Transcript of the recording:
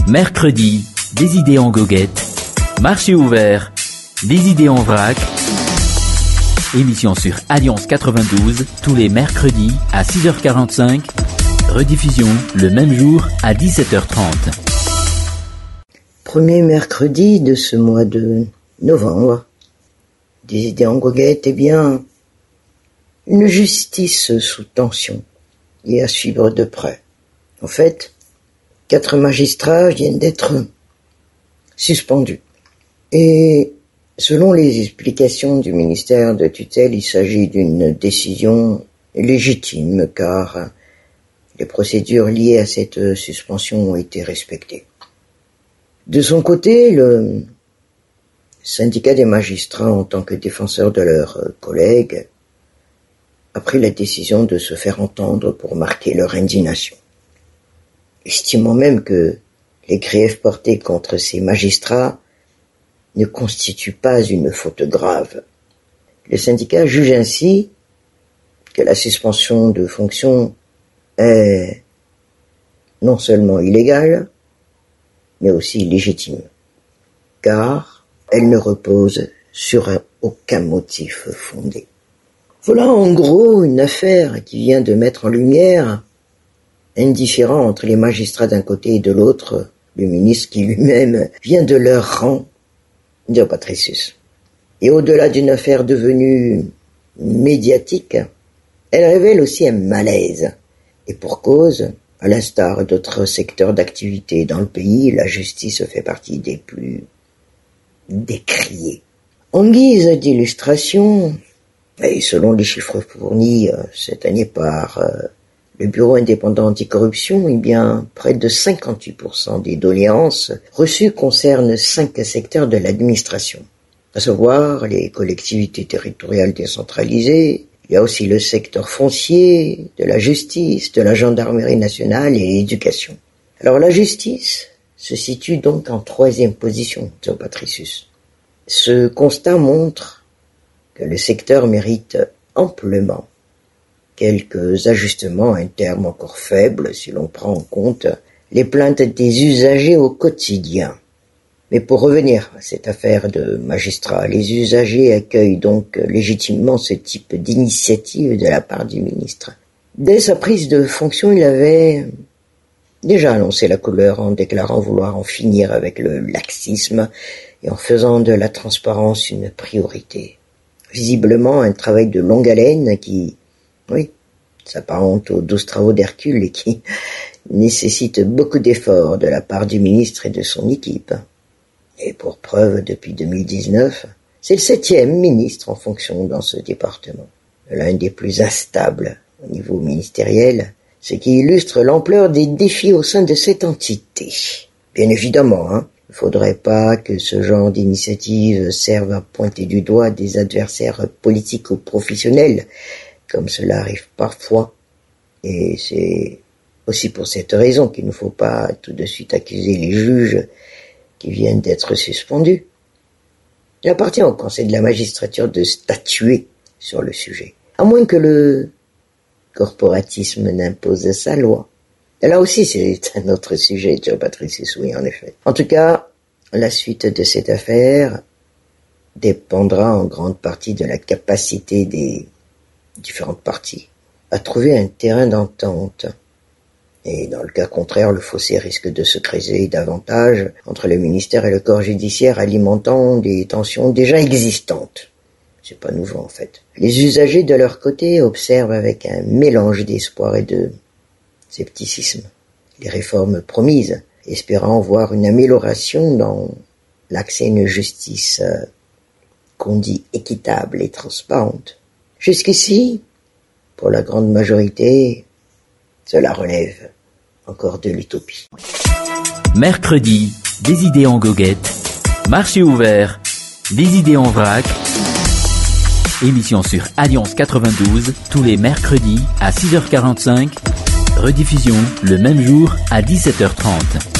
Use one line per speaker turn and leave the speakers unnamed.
Mercredi, des idées en goguette. Marché ouvert, des idées en vrac. Émission sur Alliance 92, tous les mercredis à 6h45. Rediffusion le même jour à 17h30.
Premier mercredi de ce mois de novembre. Des idées en goguette, une justice sous tension et à suivre de près. En fait, 4 magistrats viennent d'être suspendus. Et selon les explications du ministère de tutelle, il s'agit d'une décision légitime car les procédures liées à cette suspension ont été respectées. De son côté, le syndicat des magistrats, en tant que défenseur de leurs collègues, a pris la décision de se faire entendre pour marquer leur indignation, estimant même que les griefs portés contre ces magistrats ne constituent pas une faute grave. Le syndicat juge ainsi que la suspension de fonction est non seulement illégale, mais aussi légitime, car elle ne repose sur aucun motif fondé. Voilà en gros une affaire qui vient de mettre en lumière un différend entre les magistrats d'un côté et de l'autre, le ministre qui lui-même vient de leur rang, Deo Patricius. Et au-delà d'une affaire devenue médiatique, elle révèle aussi un malaise. Et pour cause, à l'instar d'autres secteurs d'activité dans le pays, la justice fait partie des plus décriés. En guise d'illustration, et selon les chiffres fournis cette année par le Bureau indépendant anticorruption, près de 58% des doléances reçues concernent 5 secteurs de l'administration, à savoir les collectivités territoriales décentralisées. Il y a aussi le secteur foncier, de la justice, de la gendarmerie nationale et l'éducation. Alors la justice se situe donc en 3e position, Deo Patricius. Ce constat montre que le secteur mérite amplement quelques ajustements, un terme encore faible si l'on prend en compte les plaintes des usagers au quotidien. Mais pour revenir à cette affaire de magistrats, les usagers accueillent donc légitimement ce type d'initiative de la part du ministre. Dès sa prise de fonction, il avait déjà annoncé la couleur en déclarant vouloir en finir avec le laxisme et en faisant de la transparence une priorité. Visiblement un travail de longue haleine qui, s'apparente aux 12 travaux d'Hercule et qui nécessite beaucoup d'efforts de la part du ministre et de son équipe. Et pour preuve, depuis 2019, c'est le 7e ministre en fonction dans ce département, l'un des plus instables au niveau ministériel, ce qui illustre l'ampleur des défis au sein de cette entité. Bien évidemment, il ne faudrait pas que ce genre d'initiative serve à pointer du doigt des adversaires politiques ou professionnels, comme cela arrive parfois. Et c'est aussi pour cette raison qu'il ne faut pas tout de suite accuser les juges qui viennent d'être suspendus. Il appartient au Conseil de la magistrature de statuer sur le sujet, à moins que le corporatisme n'impose sa loi. Et là aussi, c'est un autre sujet, Deo Patricius, oui, en effet. En tout cas, la suite de cette affaire dépendra en grande partie de la capacité des différentes parties à trouver un terrain d'entente. Et dans le cas contraire, le fossé risque de se creuser davantage entre le ministère et le corps judiciaire, alimentant des tensions déjà existantes. C'est pas nouveau, en fait. Les usagers, de leur côté, observent avec un mélange d'espoir et de scepticisme les réformes promises, espérant voir une amélioration dans l'accès à une justice qu'on dit équitable et transparente. Jusqu'ici, pour la grande majorité, cela relève encore de l'utopie.
Mercredi, des idées en goguette. Marché ouvert, des idées en vrac. Émission sur Alliance 92, tous les mercredis à 6h45. Rediffusion le même jour à 17h30.